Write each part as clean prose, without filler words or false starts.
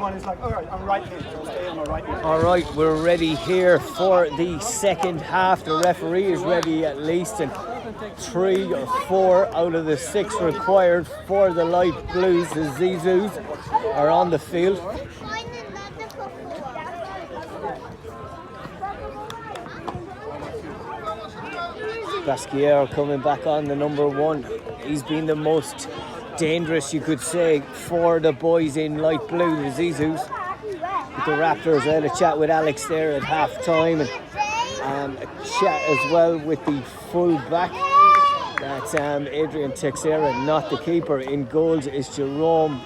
one is like, all right, I'm right here. I'll stay on my right here. All right, we're ready here for the second half. The referee is ready at least, and 3 or 4 out of the 6 required for the light blues. The Zizous are on the field. Basquiat coming back on the number 1. He's been the most dangerous, you could say, for the boys in light blue, the Zizous. With the Raptors, I had a chat with Alex there at half time, and a chat as well with the full back. That's Adrian Teixeira, not the keeper. In goals is Jerome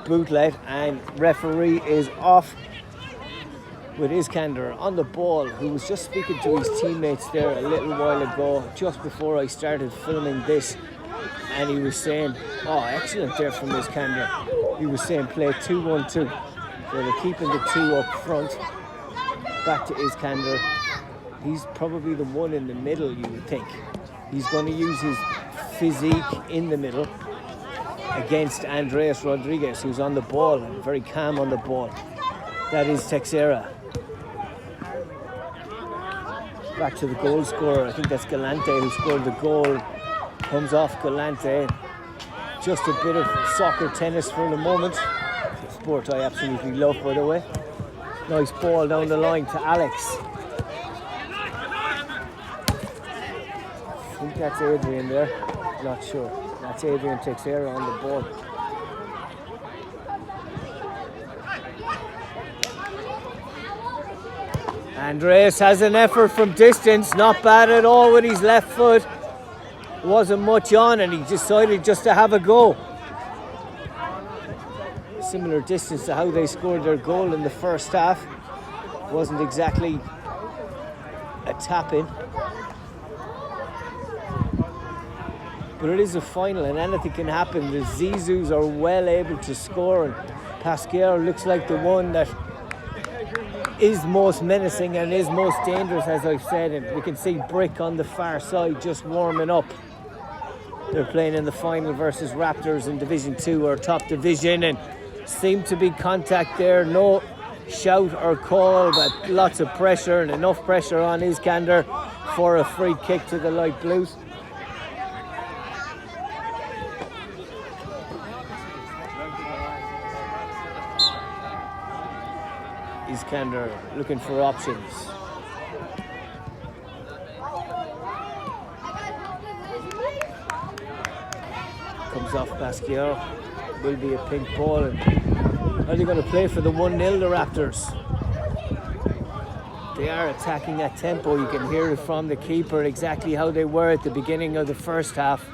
Boutlet, and referee is off with Iskander on the ball, who was just speaking to his teammates there a little while ago, just before I started filming this, and he was saying, oh, excellent there from Iskander. He was saying play 2-1-2. So they're keeping the 2 up front. Back to Iskander. He's probably the one in the middle, you would think. He's going to use his physique in the middle against Andreas Rodriguez, who's on the ball and very calm on the ball. That is Teixeira. Back to the goal scorer. I think that's Galante who scored the goal. Comes off Galante. Just a bit of soccer tennis for the moment. It's a sport I absolutely love, by the way. Nice ball down the line to Alex. I think that's Adrian there. Not sure. That's Adrian Teixeira on the ball. Andreas has an effort from distance, not bad at all with his left foot. Wasn't much on, and he decided just to have a go. Similar distance to how they scored their goal in the first half. Wasn't exactly a tap-in. But it is a final and anything can happen. The Zizous are well able to score, and Pascal looks like the one that is most menacing and is most dangerous, as I've said, and we can see Brick on the far side just warming up. They're playing in the final versus Raptors in Division 2, or top division, and seemed to be contact there. No shout or call, but lots of pressure, and enough pressure on Iskander for a free kick to the light blues. Iskander looking for options. Comes off Basquiat. Will be a pink ball. And are they going to play for the 1-0, the Raptors? They are attacking at tempo. You can hear it from the keeper exactly how they were at the beginning of the first half.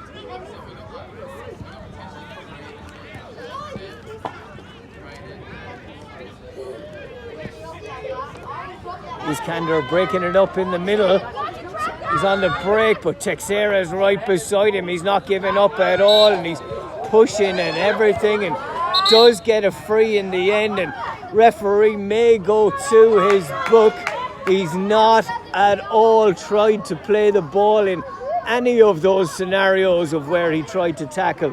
Iskander breaking it up in the middle. He's on the break, but Teixeira is right beside him. He's not giving up at all, and he's pushing and everything, and does get a free in the end, and referee may go to his book. He's not at all tried to play the ball in any of those scenarios of where he tried to tackle.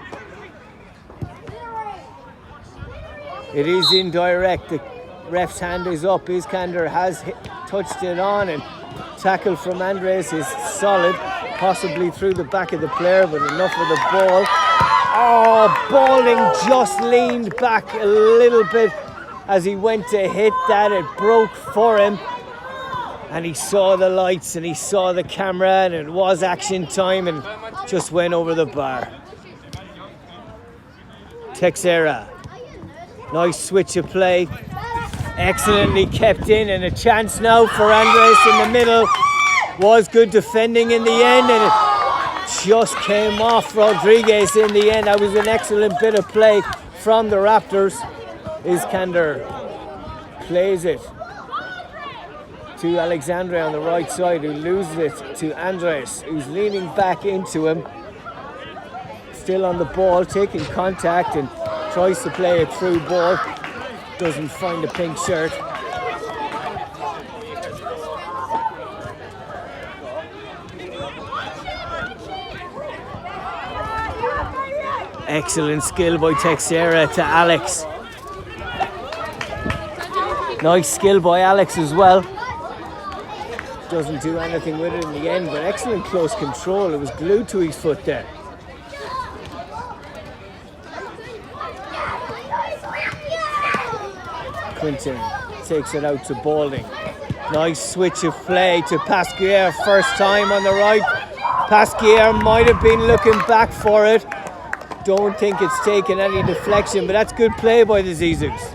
It is indirect. The ref's hand is up. Iskander has touched it on, and tackle from Andres is solid, possibly through the back of the player, but enough of the ball. Oh, Balding just leaned back a little bit as he went to hit that. It broke for him, and he saw the lights and he saw the camera, and it was action time, and just went over the bar. Teixeira, nice switch of play. Excellently kept in, and a chance now for Andres in the middle. Was good defending in the end, and it just came off Rodriguez in the end. That was an excellent bit of play from the Raptors. Iskander plays it to Alexandre on the right side, who loses it to Andres, who's leaning back into him. Still on the ball, taking contact, and tries to play a through ball. Doesn't find the pink shirt. Excellent skill by Teixeira to Alex. Nice skill by Alex as well. Doesn't do anything with it in the end, but excellent close control. It was glued to his foot there. Quinton takes it out to Balding. Nice switch of play to Pasquier, first time on the right. Pasquier might have been looking back for it. Don't think it's taken any deflection, but that's good play by the Zizous.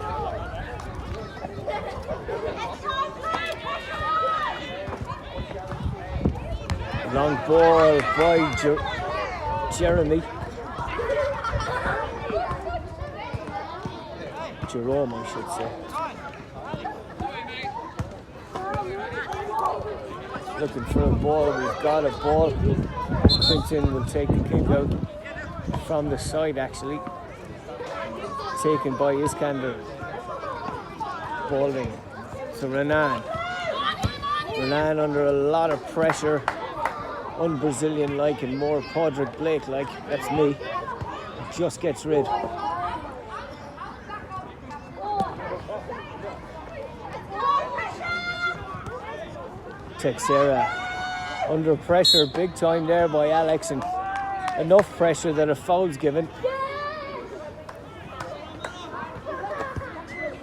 Long ball by Jerome, I should say. Looking for a ball, we've got a ball. Quinton will take the kick out from the side actually. Taken by Iskander. Balding to Renan. Renan under a lot of pressure. Un-Brazilian-like and more Padraig Blake-like. That's me. Just gets rid. Teixeira under pressure big time there by Alex, and enough pressure that a foul's given.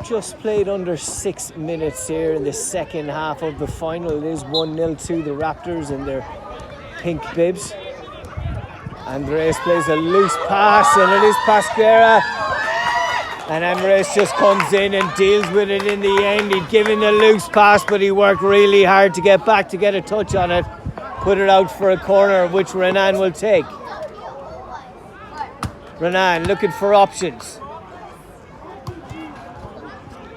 Just played under 6 minutes here in the second half of the final. It is 1-0 to the Raptors in their pink bibs. Andres plays a loose pass and it is Pasquera. And Andres just comes in and deals with it in the end. He'd given the loose pass, but he worked really hard to get back to get a touch on it. Put it out for a corner, which Renan will take. Renan looking for options.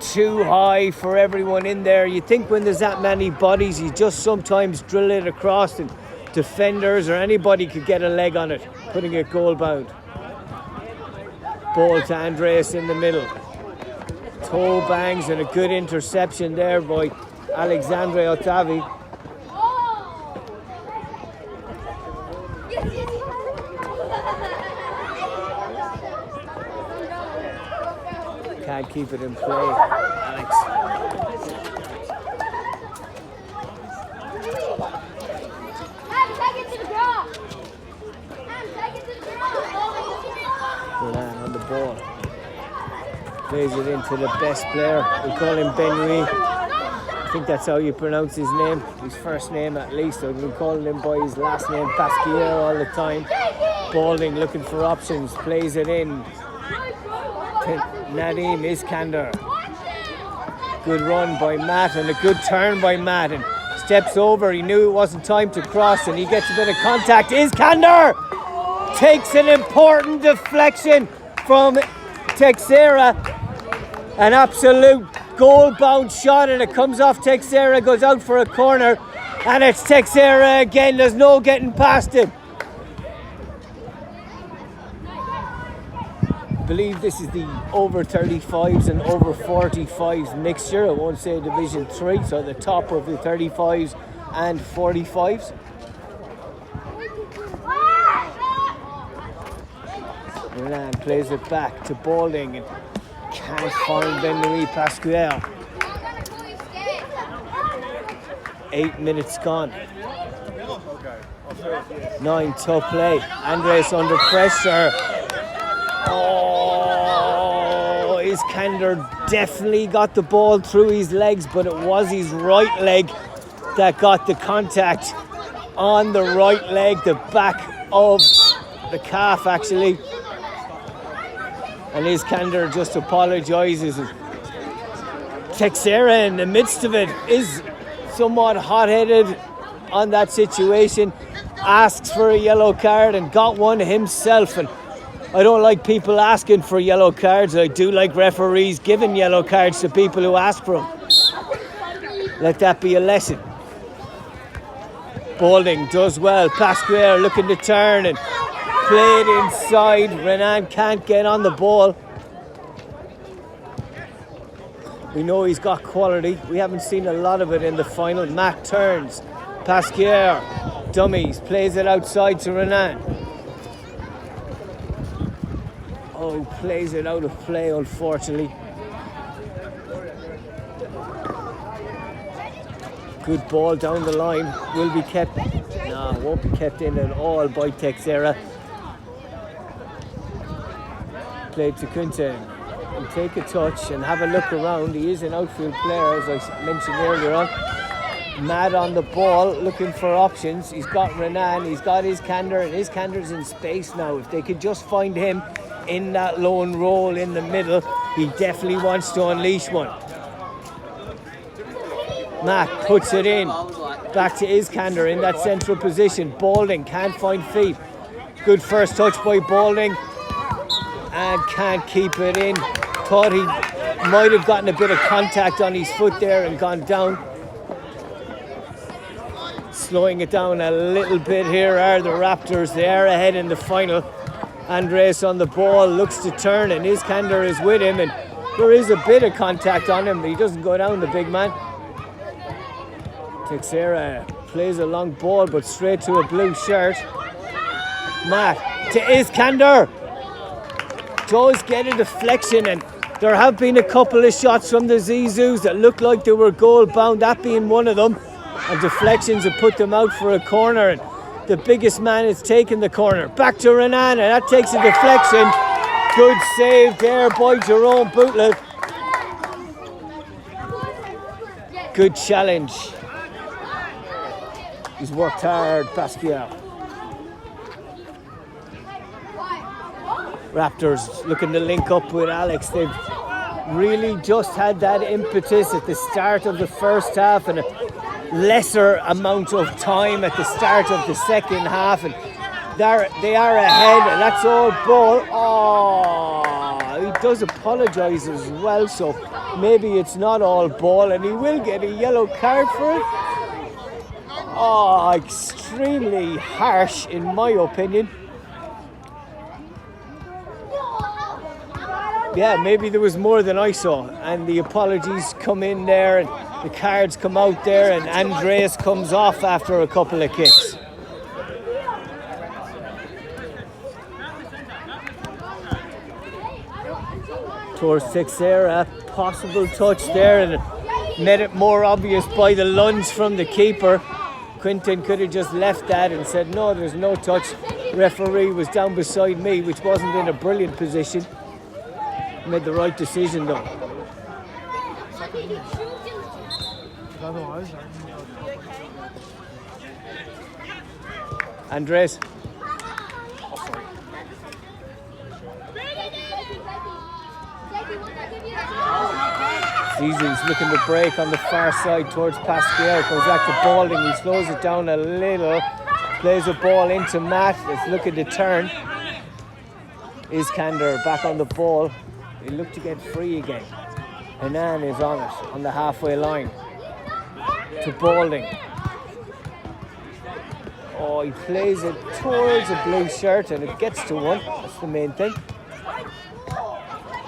Too high for everyone in there. You think when there's that many bodies, you just sometimes drill it across and defenders or anybody could get a leg on it, putting it goal bound. Ball to Andreas in the middle. Toe bangs and a good interception there by Alexandre Otavi. Can't keep it in play, Alex. Milan on the ball. Plays it into the best player. We call him Benui. I think that's how you pronounce his name. His first name at least. I've been calling him by his last name, Pasquier, all the time. Balding looking for options. Plays it in. Nadim Iskander. Good run by Matt and a good turn by Matt. And steps over. He knew it wasn't time to cross and he gets a bit of contact. Iskander takes an important deflection from Teixeira. An absolute goal-bound shot and it comes off Teixeira, goes out for a corner. And it's Teixeira again. There's no getting past him. I believe this is the over 35s and over 45s mixture. I won't say Division 3, so the top of the 35s and 45s. Milan plays it back to Balding and can't find Benui Pasquier. 8 minutes gone. 9 tough play. Andres under pressure. Oh, Iskander definitely got the ball through his legs, but it was his right leg that got the contact on the right leg, the back of the calf actually. And Iskander just apologises. Teixeira in the midst of it is somewhat hot-headed on that situation, asks for a yellow card and got one himself. And I don't like people asking for yellow cards. I do like referees giving yellow cards to people who ask for them. Let that be a lesson. Balding does well. Pasquier looking to turn and played inside. Renan can't get on the ball. We know he's got quality. We haven't seen a lot of it in the final. Matt turns. Pasquier, dummies, plays it outside to Renan. Oh, plays it out of play, unfortunately. Good ball down the line. Will be kept. No, won't be kept in at all by Texera. Played to Quinton. He'll take a touch and have a look around. He is an outfield player, as I mentioned earlier on. Mad on the ball, looking for options. He's got Renan, he's got Iskander, and Iskander's in space now. If they could just find him in that lone role in the middle, he definitely wants to unleash one. Matt puts it in. Back to Iskander in that central position. Balding can't find feet. Good first touch by Balding. And can't keep it in. Thought he might have gotten a bit of contact on his foot there and gone down. Slowing it down a little bit here are the Raptors. They are ahead in the final. Andres on the ball, looks to turn, and Iskander is with him, and there is a bit of contact on him, but he doesn't go down, the big man. Texera plays a long ball, but straight to a blue shirt. Matt to Iskander. Does get a deflection, and there have been a couple of shots from the Zizous that looked like they were goal bound, that being one of them. And deflections have put them out for a corner, and the biggest man is taking the corner. Back to Renan, and that takes a deflection. Good save there by Jerome Bootlet. Good challenge. He's worked hard, Pascal. Raptors looking to link up with Alex. They've really just had that impetus at the start of the first half and a lesser amount of time at the start of the second half, and they are ahead, and that's all ball. Oh, he does apologise as well, so maybe it's not all ball, and he will get a yellow card for it. Oh, extremely harsh in my opinion. Yeah, maybe there was more than I saw, and the apologies come in there, and the cards come out there, and Andreas comes off after a couple of kicks. Towards Texera, possible touch there, and made it more obvious by the lunge from the keeper. Quinton could have just left that and said, no, there's no touch. Referee was down beside me, which wasn't in a brilliant position. Made the right decision though. Andres. Zizous looking to break on the far side towards Pascal. Goes back to Balding. He slows it down a little. Plays a ball into Matt. It's looking to turn. Iskander back on the ball. He looked to get free again. Hanan is on it, on the halfway line. To Balding. Oh, he plays it towards a blue shirt and it gets to one. That's the main thing.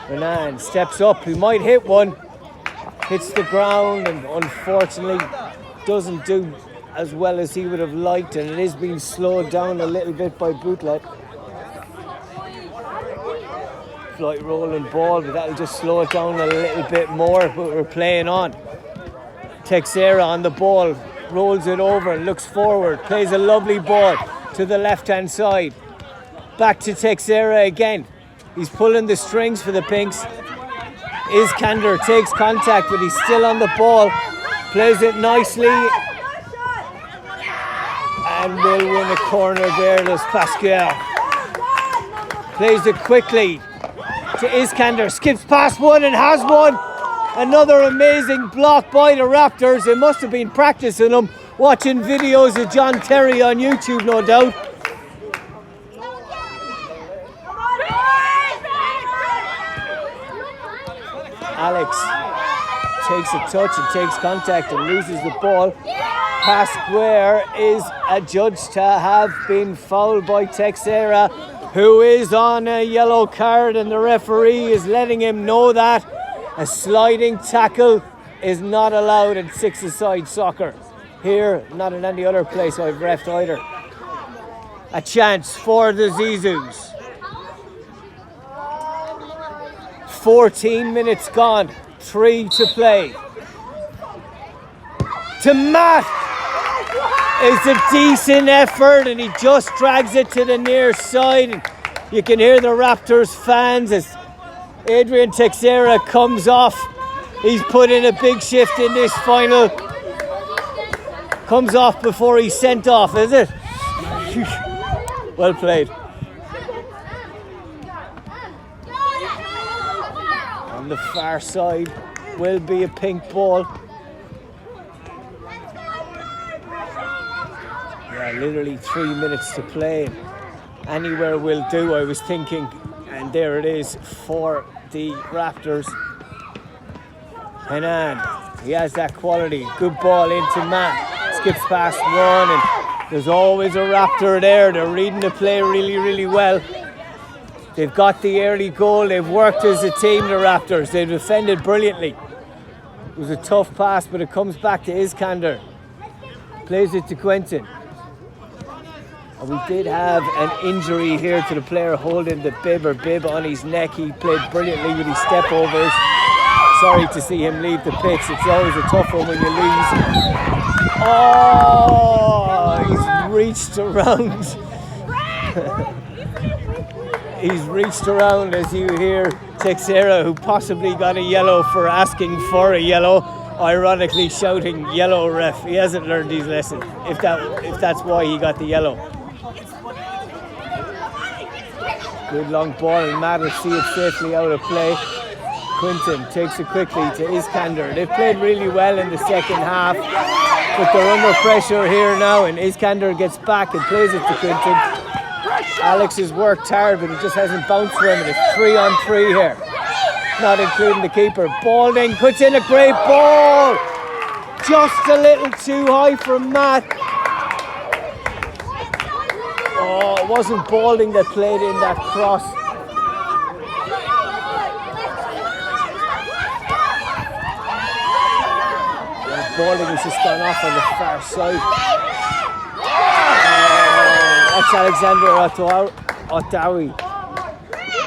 Hanan steps up. He might hit one. Hits the ground and unfortunately doesn't do as well as he would have liked, and it is being slowed down a little bit by Bootlet. Flight rolling ball, but that'll just slow it down a little bit more, but we're playing on. Texera on the ball, rolls it over and looks forward, plays a lovely ball to the left hand side. Back to Texera again. He's pulling the strings for the Pinks. Iskander takes contact, but he's still on the ball. Plays it nicely. And will win a corner there, does Pascal. Plays it quickly to Iskander. Skips past one and has one. Another amazing block by the Raptors. They must have been practicing them, watching videos of John Terry on YouTube, no doubt. Alex takes a touch and takes contact and loses the ball. Pasquare is adjudged to have been fouled by Texera, who is on a yellow card, and the referee is letting him know that a sliding tackle is not allowed in 6-a-side soccer. Here, not in any other place I've refed either. A chance for the Zizous. 14 minutes gone, 3 to play. to Matt. It's a decent effort and he just drags it to the near side. And you can hear the Raptors fans as Adrian Teixeira comes off. He's put in a big shift in this final. Comes off before he's sent off, is it? Well played. On the far side will be a pink ball. Yeah, literally 3 minutes to play. Anywhere will do, I was thinking. And there it is for the Raptors. Henan, he has that quality. Good ball into Matt. Skips past one, and there's always a Raptor there. They're reading the play really, really well. They've got the early goal. They've worked as a team, the Raptors. They've defended brilliantly. It was a tough pass, but it comes back to Iskander. Plays it to Quentin. And we did have an injury here to the player holding the bib on his neck. He played brilliantly with his step overs. Sorry to see him leave the pitch. It's always a tough one when you lose. Oh, he's reached around. He's reached around as you hear Teixeira, who possibly got a yellow for asking for a yellow, ironically shouting "yellow ref." He hasn't learned his lesson, if that's why he got the yellow. Good long ball and Matt will see it safely out of play. Quinton takes it quickly to Iskander. They've played really well in the second half, but they're under pressure here now, and Iskander gets back and plays it to Quinton. Alex has worked hard, but it just hasn't bounced for him, and it's 3-on-3 here, not including the keeper. Balding puts in a great ball, just a little too high for Matt. Oh, it wasn't Balding that played in that cross. Balding has just gone off on the far side. That's Alexander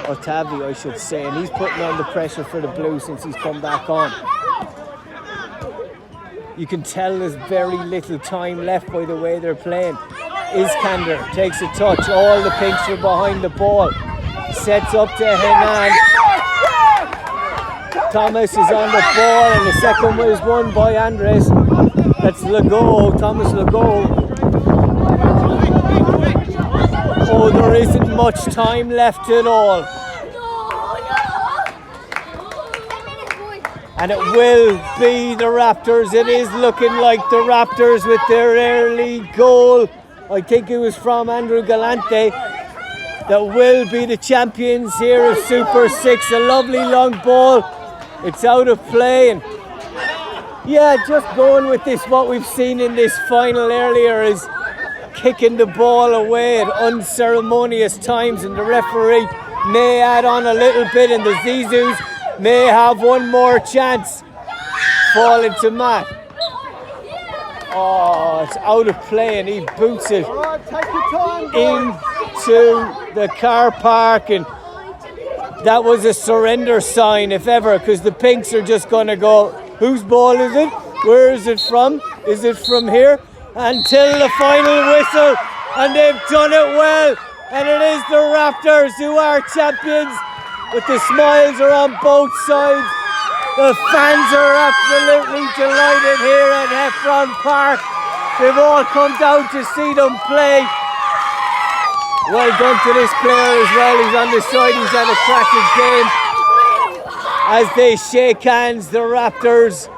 Otavi, I should say, and he's putting on the pressure for the Blues since he's come back on. You can tell there's very little time left by the way they're playing. Iskander takes a touch, all the Pinks are behind the ball. Sets up to Henan. Thomas is on the ball, and the second one is won by Andres. That's Legault, Thomas Legault. Oh, there isn't much time left at all. And it will be the Raptors. It is looking like the Raptors with their early goal. I think it was from Andrew Galante. That will be the champions here of Super 6. A lovely long ball. It's out of play, and yeah, just going with this, what we've seen in this final earlier is kicking the ball away at unceremonious times, and the referee may add on a little bit, and the Zizous may have one more chance. Falling to Matt. Oh, it's out of play, and he boots it into the car park, and that was a surrender sign, if ever, because the Pinks are just going to go, whose ball is it? Where is it from? Is it from here? Until the final whistle, and they've done it well, and it is the Raptors who are champions, with the smiles are on both sides. The fans are absolutely delighted here at Heffron Park. They've all come down to see them play. Well done to this player as well. He's on the side. He's had a cracking game. As they shake hands, the Raptors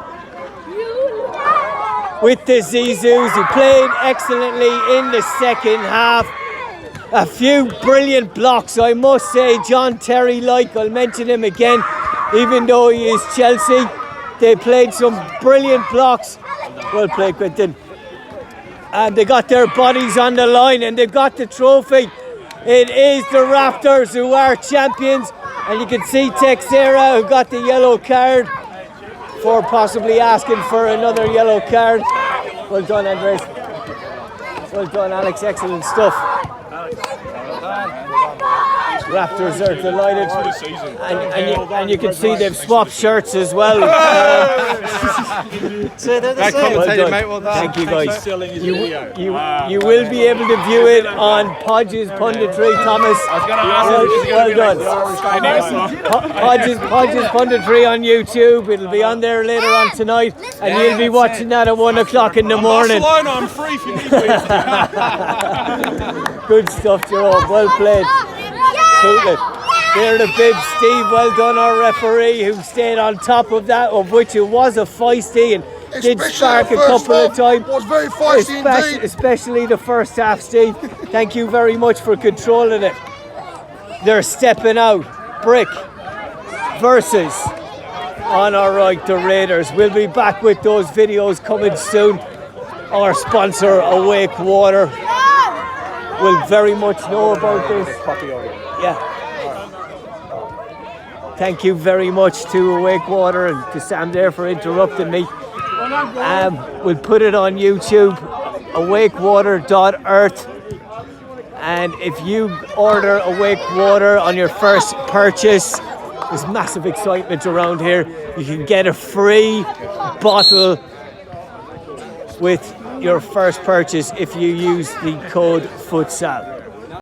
with the Zizous, who played excellently in the second half. A few brilliant blocks, I must say. John Terry, I'll mention him again, even though he is Chelsea. They played some brilliant blocks. Well played, Quentin. And they got their bodies on the line, and they've got the trophy. It is the Raptors who are champions, and you can see Teixeira, who got the yellow card for possibly asking for another yellow card. Well done, Andres. Well done, Alex. Excellent stuff. Raptors are delighted, and you can see they've swapped shirts as well. So they're the Great same. commentating, mate. Well done. Thank you, guys. Selling his You, video. you will be able to view it on Podge's Punditry, Thomas. Well done. Podge's Punditry on YouTube. It'll be on there later on tonight, and you'll be watching that at 1 o'clock in the morning. Barcelona, I'm free if you need me. Good stuff, Jerome. Well played. Cool. There the bib, Steve. Well done, our referee, who stayed on top of that, of which it was a feisty and did spark a couple of times. Was very feisty indeed. Especially the first half, Steve. Thank you very much for controlling it. They're stepping out. Brick versus, on our right, the Raiders. We'll be back with those videos coming soon. Our sponsor, Awake Water, will very much know about this. Yeah. Thank you very much to Awake Water and to Sam there for interrupting me. We'll put it on YouTube, awakewater.earth. And if you order Awake Water on your first purchase, there's massive excitement around here. You can get a free bottle with your first purchase if you use the code FUTSAL.